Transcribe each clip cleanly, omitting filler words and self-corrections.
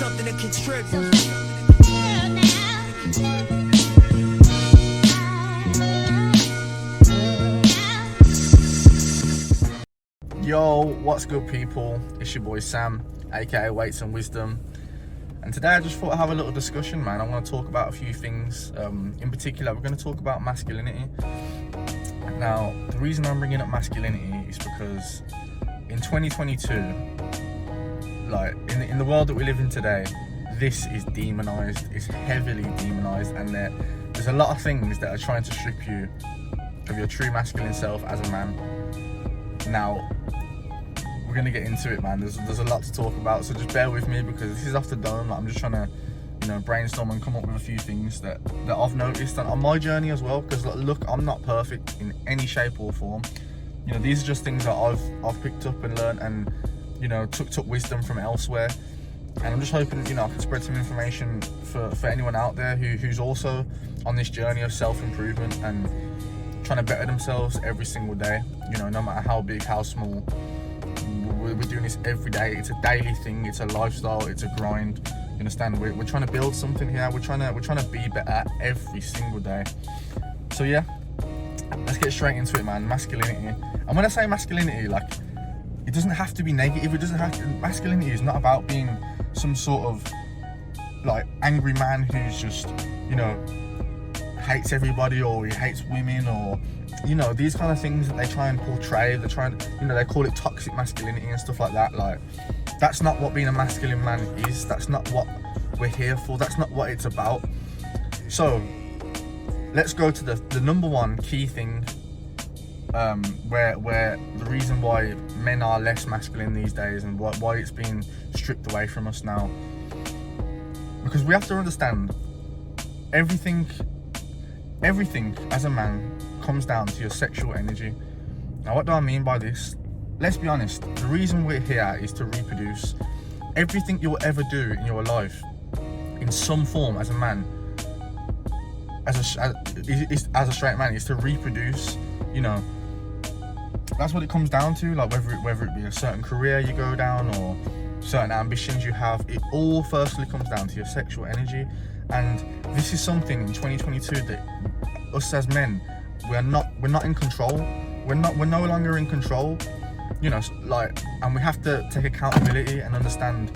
something to contribute. Yo, what's good people? It's your boy Sam, aka Weights and Wisdom, and today I just thought I'd have a little discussion, man. I want to talk about a few things. In particular, we're going to talk about masculinity. Now, the reason I'm bringing up masculinity is because in 2022, like in the world that we live in today, this is demonized. It's heavily demonized, and there's a lot of things that are trying to strip you of your true masculine self as a man. Now, we're gonna get into it, man. There's a lot to talk about, so just bear with me because this is off the dome. Like, I'm just trying to, brainstorm and come up with a few things that I've noticed on my journey as well. Because look, I'm not perfect in any shape or form. These are just things that I've picked up and learned, and took wisdom from elsewhere. And I'm just hoping I can spread some information for anyone out there who's also on this journey of self-improvement and trying to better themselves every single day. No matter how big, how small. We're doing this every day. It's a daily thing. It's a lifestyle. It's a grind. You understand? We're trying to build something here. We're trying to be better every single day. So yeah, let's get straight into it, man. Masculinity. And when I say masculinity, like, it doesn't have to be negative. It doesn't have to. Masculinity is not about being some sort of like angry man who's just hates everybody, or he hates women, or these kind of things that they try and portray. They try and they call it toxic masculinity and stuff like that. Like, that's not what being a masculine man is. That's not what we're here for. That's not what it's about. So let's go to the number one key thing, where the reason why men are less masculine these days, and why it's being stripped away from us now. Because we have to understand, everything as a man comes down to your sexual energy. Now, what do I mean by this? Let's be honest, the reason we're here is to reproduce. Everything you'll ever do in your life, in some form as a man, as a straight man, is to reproduce. That's what it comes down to. Like, whether it be a certain career you go down or certain ambitions you have, it all firstly comes down to your sexual energy. And this is something in 2022 that us as men, we're not in control. We're no longer in control. And we have to take accountability and understand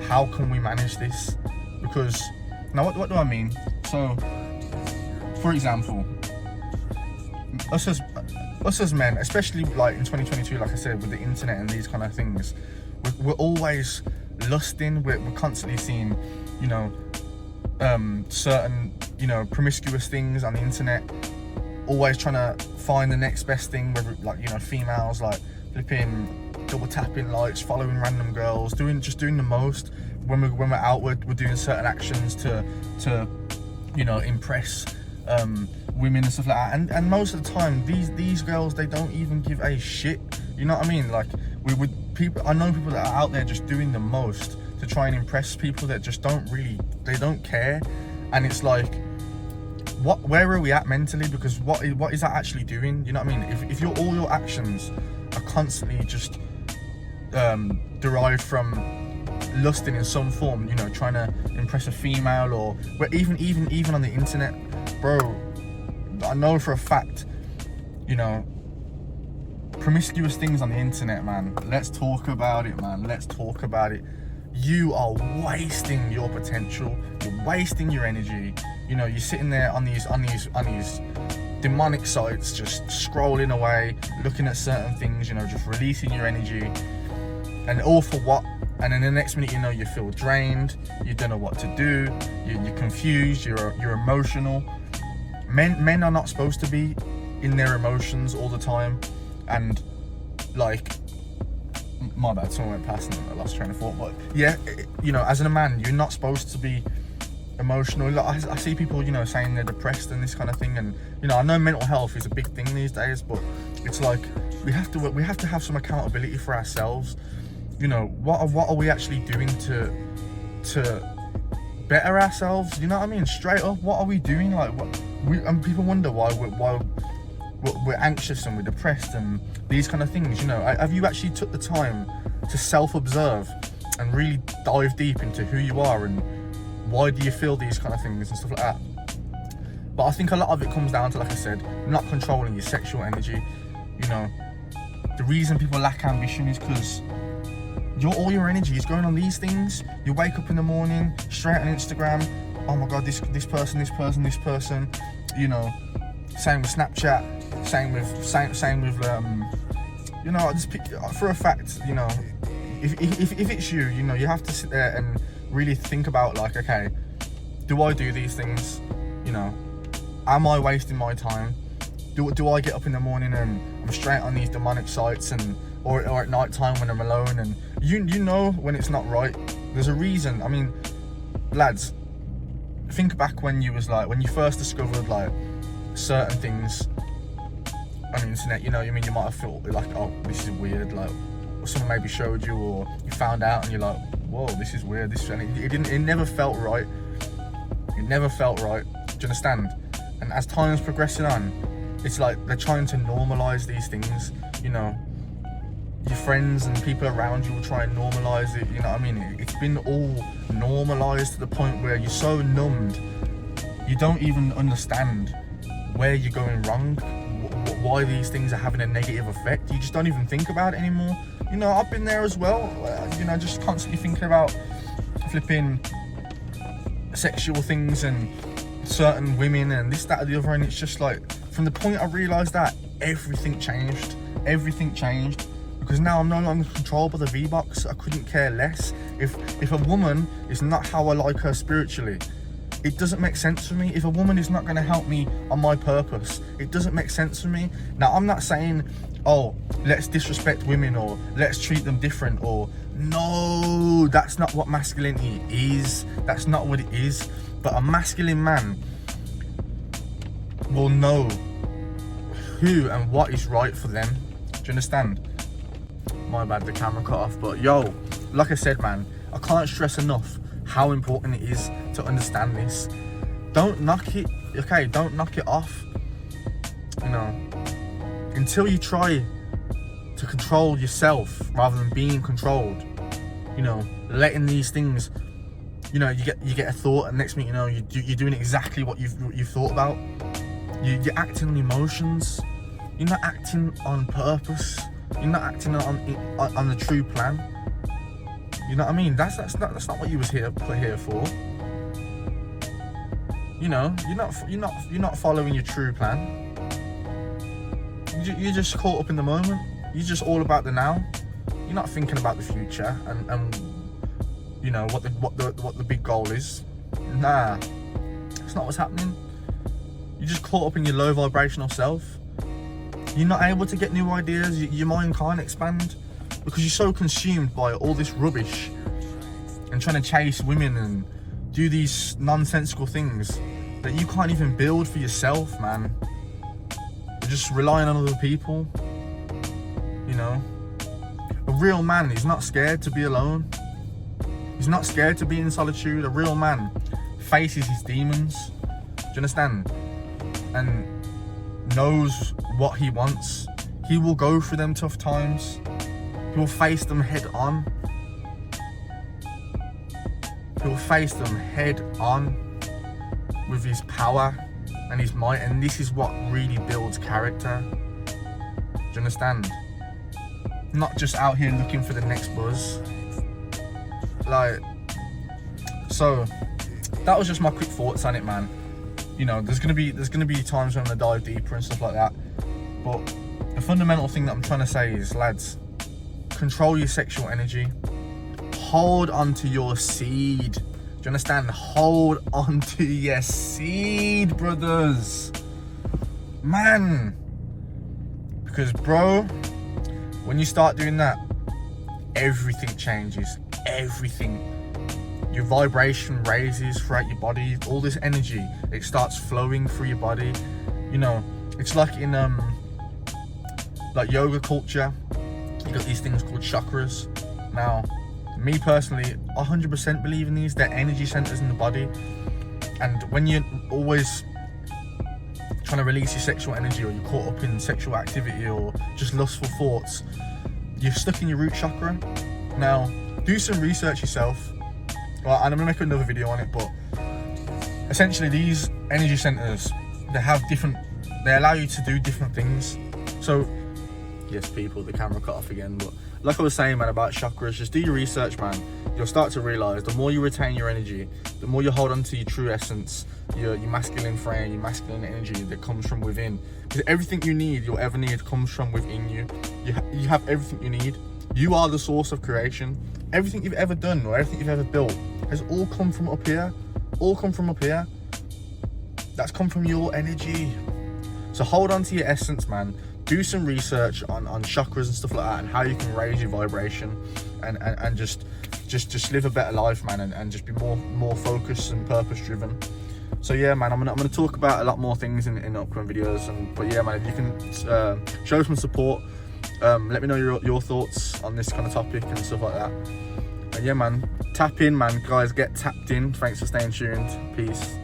how can we manage this. Because now, what do I mean? So, for example, us as men, especially like in 2022, like I said, with the internet and these kind of things, we're always lusting. We're constantly seeing, certain promiscuous things on the internet, always trying to find the next best thing, whether females like flipping, double tapping likes, following random girls, doing the most. When we're out, we're doing certain actions to impress women and stuff like that, and most of the time these girls, they don't even give a shit. You know what I mean? Like, I know people that are out there just doing the most to try and impress people that just don't care. And it's like, where are we at mentally? Because what is that actually doing? You know what I mean? If all your actions are constantly just derived from lusting in some form, trying to impress a female, or even on the internet, bro, I know for a fact, promiscuous things on the internet, man. Let's talk about it, man. Let's talk about it. You are wasting your potential. You're wasting your energy. You're sitting there on these demonic sites, just scrolling away, looking at certain things, just releasing your energy, and all for what? And then the next minute, you feel drained. You don't know what to do. You're confused. You're emotional. Men are not supposed to be in their emotions all the time. And like, my bad, someone went past and I lost train of thought. But yeah, as a man, you're not supposed to be emotional. Like, I see people, saying they're depressed and this kind of thing. And I know mental health is a big thing these days, but it's like we have to have some accountability for ourselves. What are we actually doing to better ourselves? You know what I mean? Straight up, what are we doing? Like, and people wonder why we're anxious and we're depressed and these kind of things. Have you actually took the time to self-observe and really dive deep into who you are and why do you feel these kind of things and stuff like that. But I think a lot of it comes down to, like I said, not controlling your sexual energy. You know, the reason people lack ambition is because all your energy is going on these things. You wake up in the morning, straight on Instagram, oh my god, this person, you know, same with Snapchat, same with you know, I just pick, for a fact, you know, if it's you, you know, you have to sit there and really think about, like, okay, do I do these things? You know, am I wasting my time? Do I get up in the morning and I'm straight on these demonic sites, and or at night time when I'm alone, and you know when it's not right. There's a reason. I mean, lads, think back when you first discovered like certain things on the internet. You know, I mean, you might have felt like, oh, this is weird, like, or someone maybe showed you, or you found out and you're like, whoa, this is weird, it never felt right. It never felt right. Do you understand? And as time's progressing on, it's like they're trying to normalize these things. You know, your friends and people around you will try and normalize it. You know what I mean? It's been all normalized to the point where you're so numbed, you don't even understand where you're going wrong, why these things are having a negative effect. You just don't even think about it anymore. You know, I've been there as well. You know, just constantly thinking about flipping sexual things and certain women and this, that, or the other, and it's just like, from the point I realised that, everything changed, because now I'm no longer controlled by the V-Box. I couldn't care less. If a woman is not how I like her spiritually, it doesn't make sense for me. If a woman is not going to help me on my purpose, it doesn't make sense for me. Now, I'm not saying, oh, let's disrespect women or let's treat them different, or no, that's not what masculinity is. That's not what it is. But a masculine man will know who and what is right for them. Do you understand? My bad, the camera cut off. But yo, like I said, man, I can't stress enough how important it is to understand this. Don't knock it, okay? Don't knock it off. You know, until you try to control yourself rather than being controlled. You know, letting these things, you know, you get a thought, and next minute, you know, you're doing exactly what you've thought about. You're acting on emotions. You're not acting on purpose. You're not acting on the true plan. You know what I mean? That's not what you was put here for. You know, you're not following your true plan. You're just caught up in the moment. You're just all about the now. You're not thinking about the future and you know what the big goal is. Nah, it's not what's happening. You're just caught up in your low vibrational self. You're not able to get new ideas. Your mind can't expand because you're so consumed by all this rubbish and trying to chase women and do these nonsensical things that you can't even build for yourself, man. You're just relying on other people. You know, a real man is not scared to be alone. He's not scared to be in solitude. A real man faces his demons. Do you understand? And knows what he wants. He will go through them tough times. He will face them head on. He will face them head on with his power and his might. And this is what really builds character. Do you understand? Not just out here looking for the next buzz. Like, so that was just my quick thoughts on it, man. You know, there's gonna be times when I'm gonna dive deeper and stuff like that. But the fundamental thing that I'm trying to say is, lads, control your sexual energy. Hold on to your seed. Do you understand? Hold on to your seed, brothers. Man. Because, bro, when you start doing that, everything changes. Everything. Your vibration raises throughout your body. All this energy, it starts flowing through your body. You know, it's like in like yoga culture, you got these things called chakras. Now, me personally, 100% believe in these. They're energy centers in the body. And when you're always trying to release your sexual energy, or you're caught up in sexual activity or just lustful thoughts, you're stuck in your root chakra. Now, do some research yourself. Right, and I'm gonna make another video on it, but essentially these energy centers, they allow you to do different things. So yes, people, the camera cut off again, but like I was saying, man, about chakras, just do your research, man. You'll start to realize the more you retain your energy, the more you hold on to your true essence, your masculine frame, your masculine energy that comes from within. Because everything you need, you'll ever need, comes from within you. You have everything you need. You are the source of creation. Everything you've ever done or everything you've ever built has all come from up here. All come from up here. That's come from your energy. So hold on to your essence, man. Do some research on chakras and stuff like that, and how you can raise your vibration and just live a better life, man, and just be more focused and purpose driven. So yeah, man, I'm gonna talk about a lot more things in upcoming videos. But yeah, man, if you can show some support, let me know your thoughts on this kind of topic and stuff like that. And yeah, man, tap in, man, guys, get tapped in. Thanks for staying tuned. Peace.